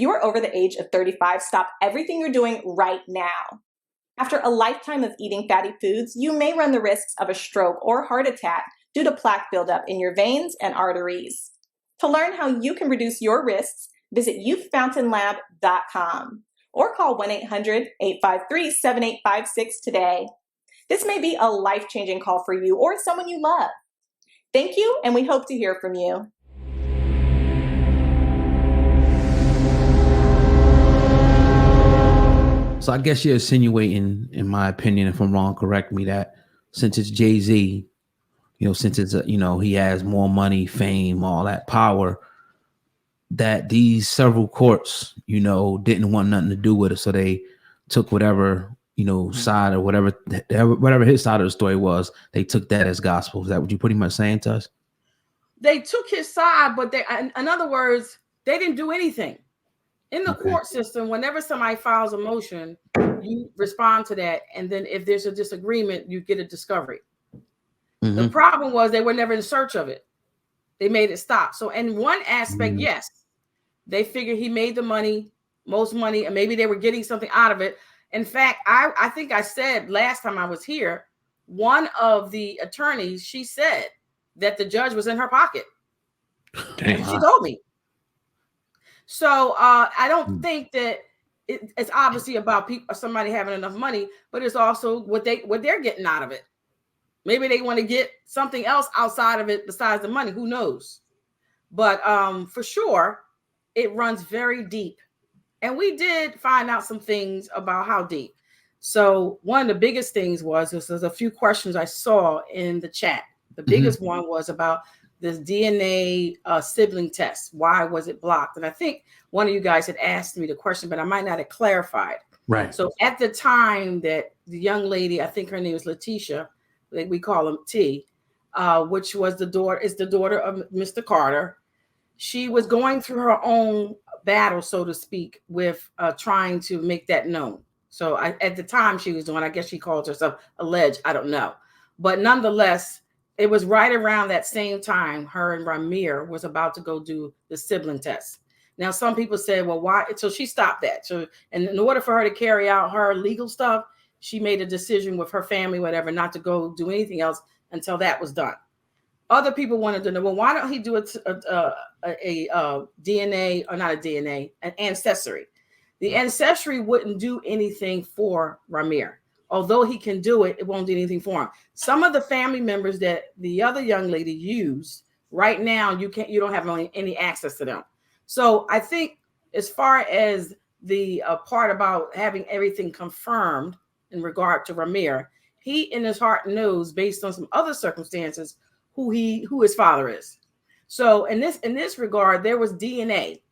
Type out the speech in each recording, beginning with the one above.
you are over the age of 35, stop everything you're doing right now. After a lifetime of eating fatty foods, you may run the risks of a stroke or heart attack due to plaque buildup in your veins and arteries. To learn how you can reduce your risks, visit youthfountainlab.com or call 1-800-853-7856 today. This may be a life-changing call for you or someone you love. Thank you, and we hope to hear from you. So I guess you're insinuating, in my opinion, if I'm wrong, correct me, that since it's Jay-Z, since it's, he has more money, fame, all that power, that these several courts, didn't want nothing to do with it. So they took whatever, side or whatever his side of the story was, they took that as gospel. Is that what you're pretty much saying to us? They took his side, but in other words, they didn't do anything. In the court system, whenever somebody files a motion, you respond to that. And then if there's a disagreement, you get a discovery. Mm-hmm. The problem was they were never in search of it. They made it stop. So in one aspect, yes, they figured he made the money, most money, and maybe they were getting something out of it. In fact, I think I said last time I was here, one of the attorneys, she said that the judge was in her pocket. She told me. So I don't think that it's obviously about somebody having enough money, but it's also what they're getting out of it. Maybe they want to get something else outside of it besides the money. Who knows? But for sure, it runs very deep. And we did find out some things about how deep. So one of the biggest things there's a few questions I saw in the chat. The biggest one was about this DNA sibling test. Why was it blocked? And I think one of you guys had asked me the question, but I might not have clarified. Right. So at the time that the young lady, I think her name was Letitia, we call him T, which was the daughter of Mr. Carter. She was going through her own battle, so to speak, with trying to make that known. So at the time she was doing, I guess she called herself alleged, I don't know. But nonetheless, it was right around that same time her and Rymir was about to go do the sibling test. Now, some people say, well, why? So she stopped that. So, and in order for her to carry out her legal stuff, she made a decision with her family, whatever, not to go do anything else until that was done. Other people wanted to know, well, why don't he do a DNA, or not a DNA, an ancestry? The ancestry wouldn't do anything for Rymir. Although he can do it, it won't do anything for him. Some of the family members that the other young lady used, right now, you don't have any access to them. So I think as far as the part about having everything confirmed in regard to Rymir, he in his heart knows, based on some other circumstances, who his father is. So in this regard, there was DNA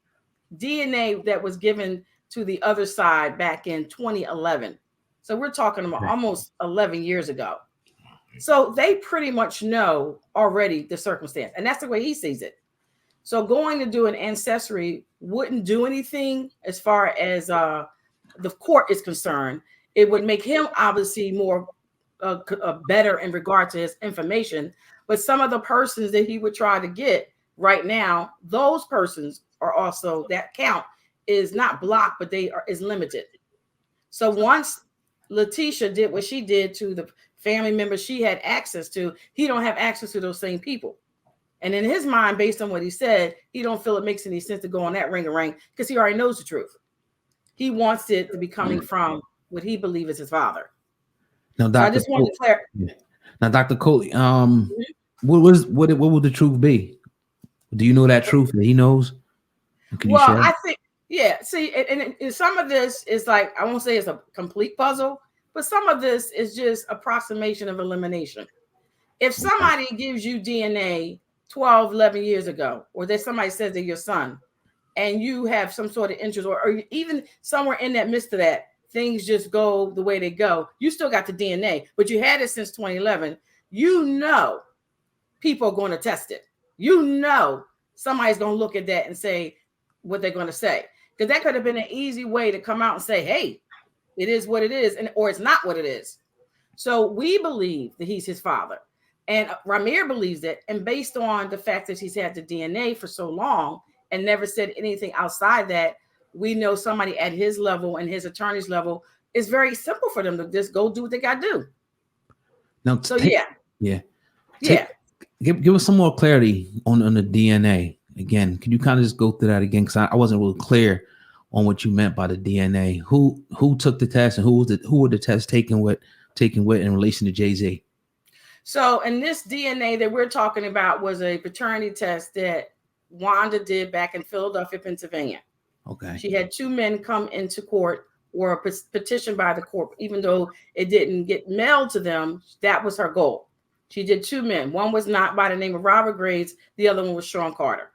that was given to the other side back in 2011. So we're talking about almost 11 years ago. So they pretty much know already the circumstance, and that's the way he sees it. So going to do an ancestry wouldn't do anything as far as the court is concerned. It would make him obviously more better in regard to his information. But some of the persons that he would try to get right now, those persons are also, that count is not blocked, but is limited. So once Letitia did what she did to the family members she had access to, he don't have access to those same people. And in his mind, based on what he said, he don't feel it makes any sense to go on that ring because he already knows the truth. He wants it to be coming from what he believes is his father. Now, so I just wanted to clarify. Now, Dr. Coley, what would the truth be? Do you know that truth that he knows? Well, I think, yeah. See, and some of this is like, I won't say it's a complete puzzle, but some of this is just approximation of elimination. If somebody gives you DNA 12, 11 years ago, or that somebody says they're your son, and you have some sort of interest, or even somewhere in that midst of that, things just go the way they go, you still got the DNA, but you had it since 2011. You know people are going to test it. You know somebody's going to look at that and say what they're going to say. Because that could have been an easy way to come out and say, hey, it is what it is, or it's not what it is. So we believe that he's his father. And Rymir believes that. And based on the fact that he's had the DNA for so long and never said anything outside that, we know somebody at his level and his attorney's level, it's very simple for them to just go do what they got to do. Now, So give us some more clarity on the DNA. Again, can you kind of just go through that again? Because I wasn't really clear on what you meant by the DNA. Who took the test, and who were the tests taken with in relation to Jay-Z? So, and this DNA that we're talking about was a paternity test that Wanda did back in Philadelphia, Pennsylvania. Okay. She had 2 men come into court or petitioned by the court, even though it didn't get mailed to them. That was her goal. She did 2 men. One was not by the name of Robert Graves. The other one was Shawn Carter.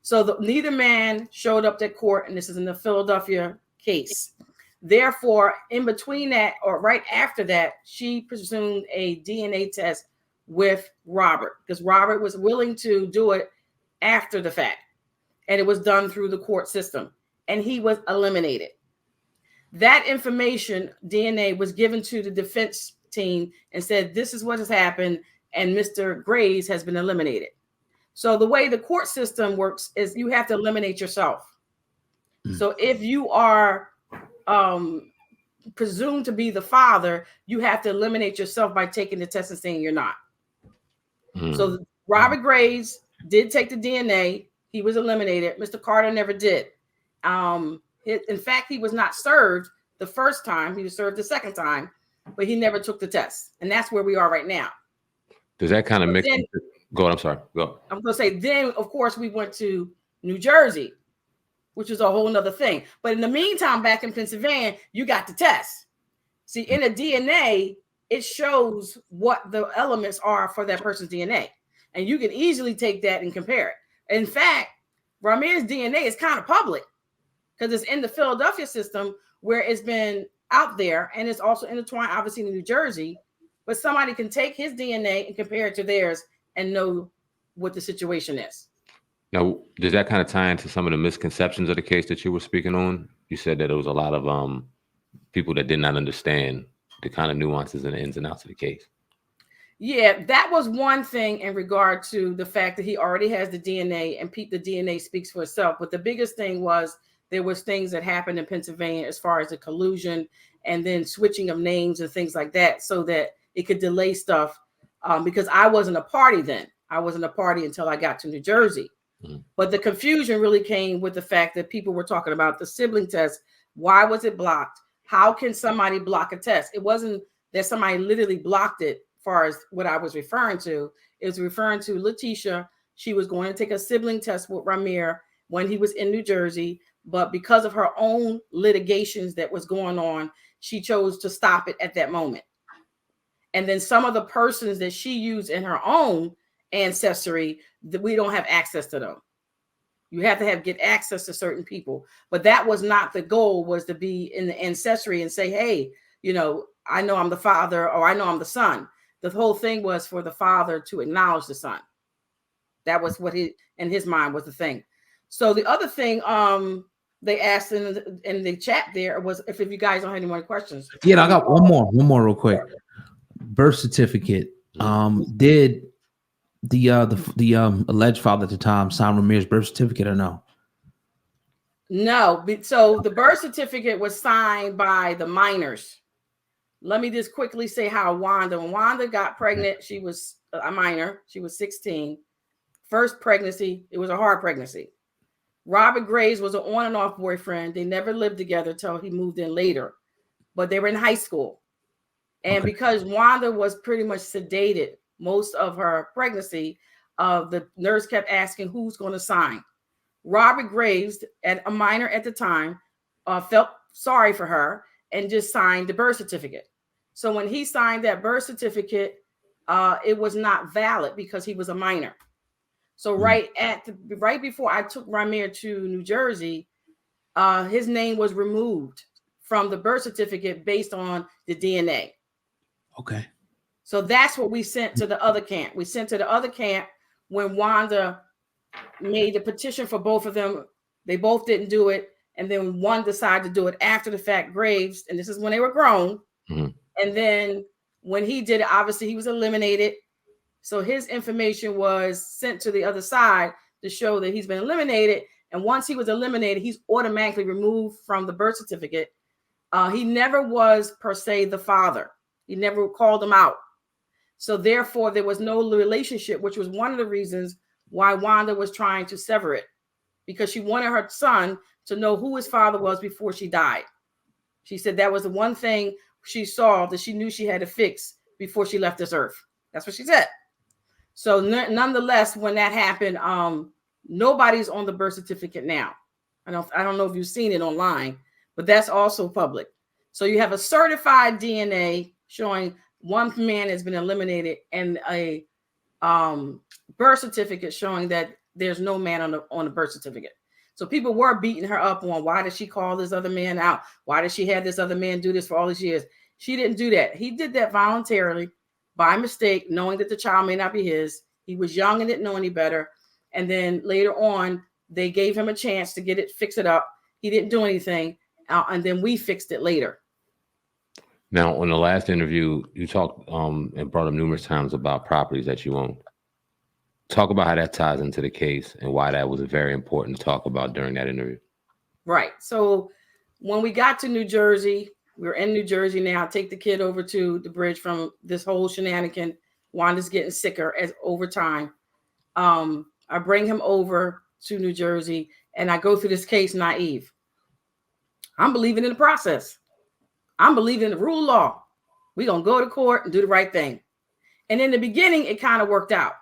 So neither man showed up at court, and this is in the Philadelphia case. Therefore, in between that or right after that, she presumed a DNA test with Robert because Robert was willing to do it after the fact. And it was done through the court system. And he was eliminated. That information, DNA, was given to the defense team and said, this is what has happened, and Mr. Graves has been eliminated. So the way the court system works is you have to eliminate yourself. So if you are presumed to be the father, you have to eliminate yourself by taking the test and saying you're not. So Robert Graves did take the DNA. He was eliminated. Mr. Carter never did. In fact, he was not served the first time. He was served the second time, but he never took the test. And that's where we are right now. Does that kind of make sense? Go on, I'm sorry. Go. I'm going to say then, of course, we went to New Jersey, which is a whole nother thing. But in the meantime, back in Pennsylvania, you got the test. See, in a DNA, it shows what the elements are for that person's DNA. And you can easily take that and compare it. In fact, Rymir's DNA is kind of public because it's in the Philadelphia system where it's been out there, and it's also intertwined, obviously, in New Jersey. But somebody can take his DNA and compare it to theirs and know what the situation is. Now, does that kind of tie into some of the misconceptions of the case that you were speaking on? You said that there was a lot of people that did not understand the kind of nuances and the ins and outs of the case. Yeah, that was one thing in regard to the fact that he already has the DNA and the DNA speaks for itself. But the biggest thing was there was things that happened in Pennsylvania as far as the collusion and then switching of names and things like that so that it could delay stuff because I wasn't a party then. I wasn't a party until I got to New Jersey. But the confusion really came with the fact that people were talking about the sibling test. Why was it blocked? How can somebody block a test? It wasn't that somebody literally blocked it as far as what I was referring to. It was referring to Letitia. She was going to take a sibling test with Rymir when he was in New Jersey. But because of her own litigations that was going on, she chose to stop it at that moment. And then some of the persons that she used in her own ancestry, that we don't have access to them. You have to get access to certain people. But that was not the goal, was to be in the ancestry and say, hey, I know I'm the father or I know I'm the son. The whole thing was for the father to acknowledge the son. That was what in his mind was the thing. So the other thing they asked in the chat there was if you guys don't have any more questions. Yeah, I got one more real quick. Birth certificate. Did the alleged father at the time sign Rymir's birth certificate or no? No. So the birth certificate was signed by the minors. Let me just quickly say how when Wanda got pregnant, she was a minor. She was 16. First pregnancy, it was a hard pregnancy. Robert Graves was an on and off boyfriend. They never lived together till he moved in later, but they were in high school. And because Wanda was pretty much sedated most of her pregnancy, the nurse kept asking who's going to sign. Robert Graves, a minor at the time, felt sorry for her and just signed the birth certificate. So when he signed that birth certificate, it was not valid because he was a minor. So right before I took Rymir to New Jersey, his name was removed from the birth certificate based on the DNA. Okay. So that's what we sent to the other camp. We sent to the other camp when Wanda made the petition for both of them. They both didn't do it. And then one decided to do it after the fact, Graves. And this is when they were grown. And then when he did it, obviously he was eliminated. So his information was sent to the other side to show that he's been eliminated. And once he was eliminated, he's automatically removed from the birth certificate. He never was per se the father. He never called him out. So therefore, there was no relationship, which was one of the reasons why Wanda was trying to sever it, because she wanted her son to know who his father was before she died. She said that was the one thing she saw that she knew she had to fix before she left this earth. That's what she said. So nonetheless, when that happened, nobody's on the birth certificate now. I don't know if you've seen it online, but that's also public. So you have a certified DNA showing one man has been eliminated, and a birth certificate showing that there's no man on the birth certificate. So people were beating her up on, why did she call this other man out? Why did she have this other man do this for all these years? She didn't do that. He did that voluntarily, by mistake, knowing that the child may not be his. He was young and didn't know any better. And then later on, they gave him a chance to fix it up. He didn't do anything. And then we fixed it later. Now, on the last interview, you talked and brought up numerous times about properties that you own. Talk about how that ties into the case and why that was very important to talk about during that interview. Right. So when we got to New Jersey, we're in New Jersey now. I take the kid over to the bridge from this whole shenanigan. Wanda's getting sicker over time. I bring him over to New Jersey, and I go through this case naive. I'm believing in the process. I'm believing in the rule of law. We're going to go to court and do the right thing. And in the beginning, it kind of worked out.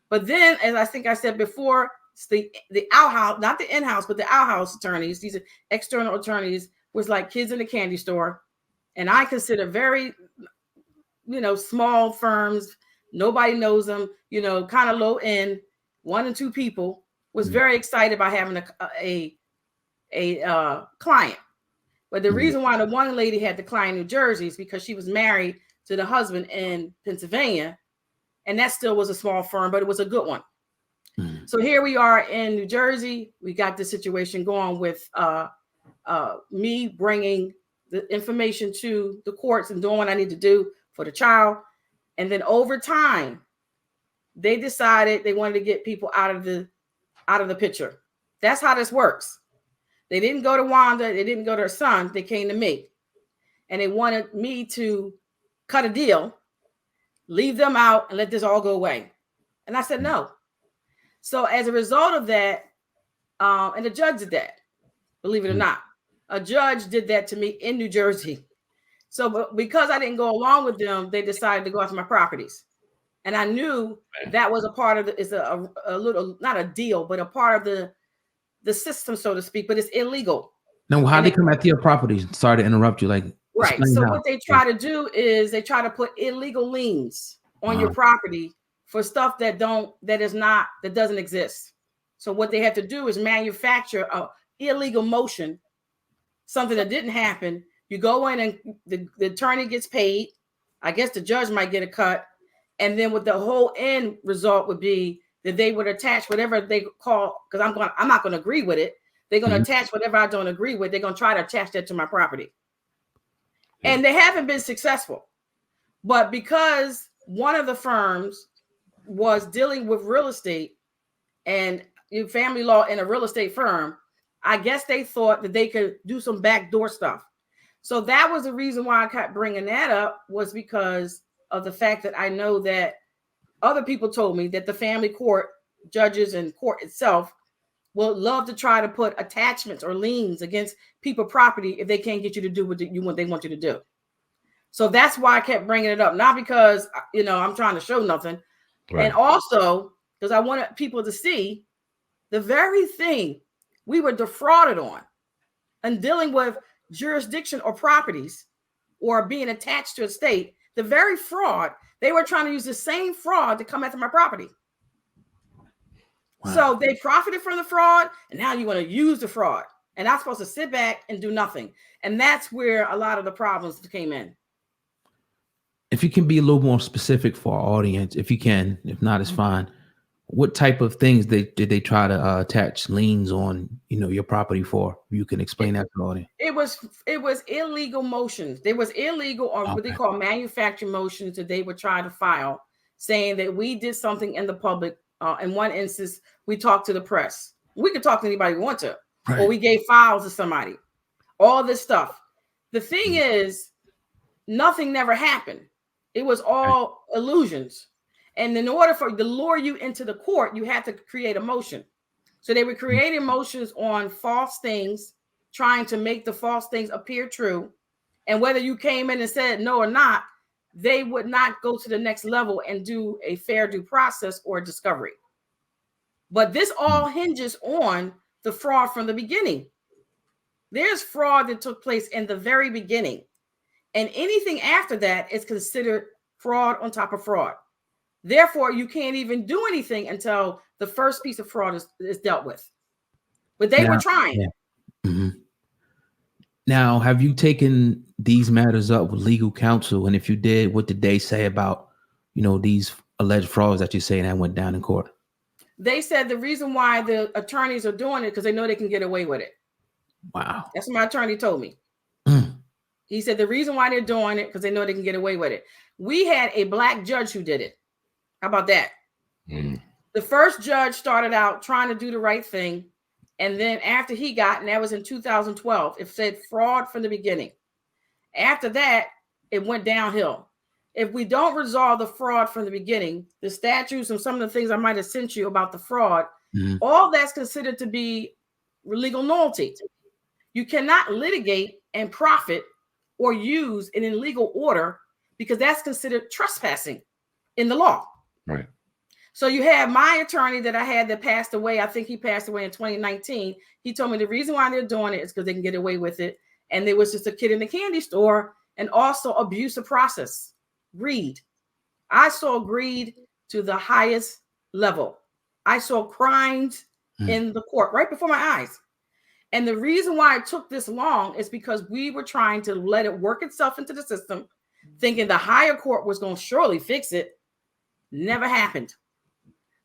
But then, as I think I said before, it's the outhouse, not the in-house, but the outhouse attorneys, these external attorneys, was like kids in a candy store. And I consider very, small firms, nobody knows them, kind of low end, 1 and 2 people, was very excited by having a client. But the reason why the one lady had the client in New Jersey is because she was married to the husband in Pennsylvania. And that still was a small firm, but it was a good one. So here we are in New Jersey. We got this situation going with me bringing the information to the courts and doing what I need to do for the child. And then over time, they decided they wanted to get people out of the picture. That's how this works. They didn't go to Wanda. They didn't go to her son. They came to me. And they wanted me to cut a deal, leave them out, and let this all go away. And I said, no. So as a result of that, and the judge did that, believe it or not, a judge did that to me in New Jersey. So because I didn't go along with them, they decided to go after my properties. And I knew that was a part of it's a little, not a deal, but a part of the system, so to speak, but it's illegal. Now, how they come after your properties? Sorry to interrupt you. Right. So what they try to do is they try to put illegal liens on your property for stuff that doesn't exist. So what they have to do is manufacture a illegal motion, something that didn't happen. You go in and the attorney gets paid. I guess the judge might get a cut. And then what the whole end result would be that they would attach whatever they call, because I'm not going to agree with it. They're going to attach whatever I don't agree with. They're going to try to attach that to my property. And they haven't been successful. But because one of the firms was dealing with real estate and family law in a real estate firm, I guess they thought that they could do some backdoor stuff. So that was the reason why I kept bringing that up, was because of the fact that I know that other people told me that the family court judges and court itself will love to try to put attachments or liens against people's property if they can't get you to do what they want you to do. So that's why I kept bringing it up, not because I'm trying to show nothing, right. And also because I wanted people to see the very thing we were defrauded on and dealing with jurisdiction or properties or being attached to a state. The very fraud, they were trying to use the same fraud to come after my property. Wow. So they profited from the fraud, and now you want to use the fraud. And I'm supposed to sit back and do nothing. And that's where a lot of the problems came in. If you can be a little more specific for our audience, if you can, if not, it's fine. What type of things did they try to attach liens on, your property for? You can explain that to the audience. It was illegal motions. There was illegal or what they call manufactured motions that they would try to file, saying that we did something in the public. In one instance, we talked to the press. We can talk to anybody we want to. Right. Or we gave files to somebody. All this stuff. The thing is, nothing never happened. It was all illusions. And in order for to lure you into the court, you had to create a motion. So they were creating motions on false things, trying to make the false things appear true. And whether you came in and said no or not, they would not go to the next level and do a fair due process or discovery. But this all hinges on the fraud from the beginning. There's fraud that took place in the very beginning. And anything after that is considered fraud on top of fraud. Therefore, you can't even do anything until the first piece of fraud is dealt with. But they were trying. Yeah. Mm-hmm. Now, have you taken these matters up with legal counsel? And if you did, what did they say about, these alleged frauds that you're saying that went down in court? They said the reason why the attorneys are doing it because they know they can get away with it. Wow. That's what my attorney told me. He said the reason why they're doing it because they know they can get away with it. We had a black judge who did it. How about that? The first judge started out trying to do the right thing. And then after he got, and that was in 2012, it said fraud from the beginning. After that, it went downhill. If we don't resolve the fraud from the beginning, the statutes and some of the things I might have sent you about the fraud, all that's considered to be legal nullity. You cannot litigate and profit or use an illegal order because that's considered trespassing in the law. Right. So you have my attorney that I had that passed away. I think he passed away in 2019. He told me the reason why they're doing it is because they can get away with it. And there was just a kid in the candy store and also abusive process, greed. I saw greed to the highest level. I saw crimes in the court right before my eyes. And the reason why it took this long is because we were trying to let it work itself into the system, thinking the higher court was going to surely fix it. Never happened.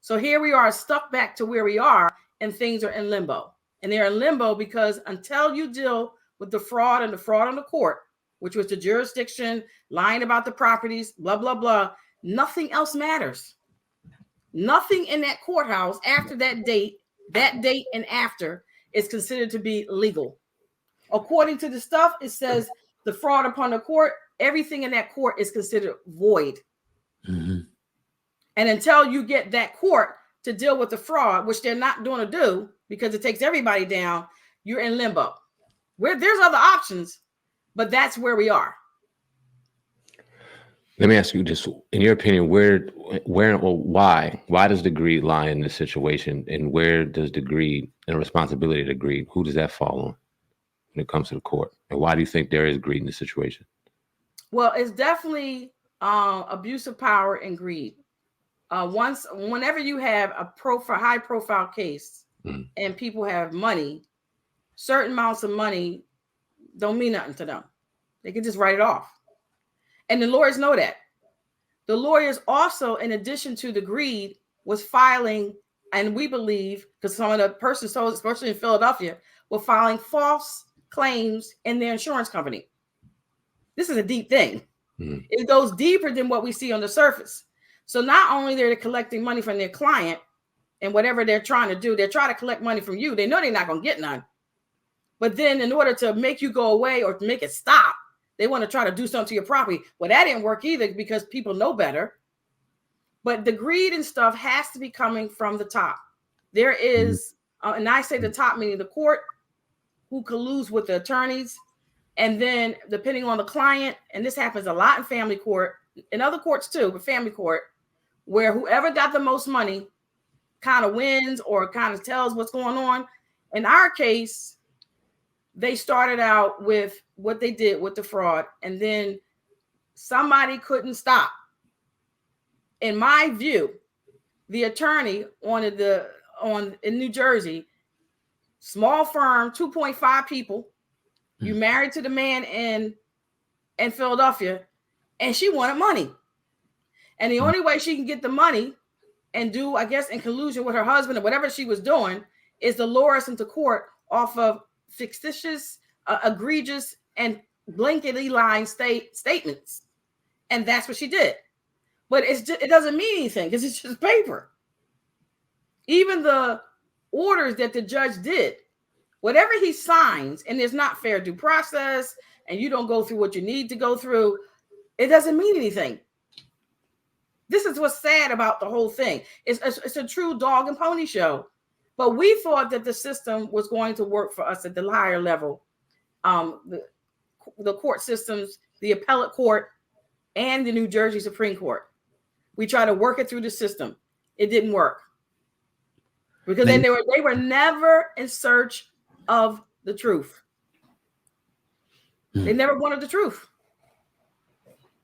So here we are stuck back to where we are and things are in limbo. And they're in limbo because until you deal with the fraud and the fraud on the court, which was the jurisdiction, lying about the properties, blah, blah, blah, nothing else matters. Nothing in that courthouse after that date and after is considered to be legal. According to the stuff, it says the fraud upon the court, everything in that court is considered void. And until you get that court to deal with the fraud, which they're not going to do because it takes everybody down, you're in limbo. There's other options, but that's where we are. Let me ask you just, in your opinion, where or why does the greed lie in this situation? And where does the greed and responsibility to greed, who does that fall on when it comes to the court? And why do you think there is greed in this situation? Well, it's definitely abuse of power and greed. Whenever you have a high profile case and people have money, certain amounts of money don't mean nothing to them. They can just write it off. And the lawyers know that. The lawyers also, in addition to the greed, was filing, and we believe, because some of the persons, especially in Philadelphia, were filing false claims in their insurance company. This is a deep thing. It goes deeper than what we see on the surface. So not only they're collecting money from their client and whatever they're trying to do, they're trying to collect money from you. They know they're not going to get none. But then in order to make you go away or to make it stop, they want to try to do something to your property. Well, that didn't work either because people know better. But the greed and stuff has to be coming from the top. There is, and I say the top meaning the court, who colludes with the attorneys. And then depending on the client, and this happens a lot in family court, in other courts too, but family court, where whoever got the most money kind of wins or kind of tells what's going on. In our case, they started out with what they did with the fraud, and then somebody couldn't stop. In my view, the attorney in New Jersey, small firm, 2.5 people, you married to the man in Philadelphia, and she wanted money. And the only way she can get the money and do, I guess, in collusion with her husband or whatever she was doing, is to lure us into court off of fictitious, egregious, and blanketly lying statements. And that's what she did. But it doesn't mean anything because it's just paper. Even the orders that the judge did, whatever he signs, and there's not fair due process, and you don't go through what you need to go through, it doesn't mean anything. This is what's sad about the whole thing. It's a true dog and pony show. But we thought that the system was going to work for us at the higher level. The court systems, the appellate court, and the New Jersey Supreme Court. We tried to work it through the system. It didn't work. Because then they were never in search of the truth. They never wanted the truth.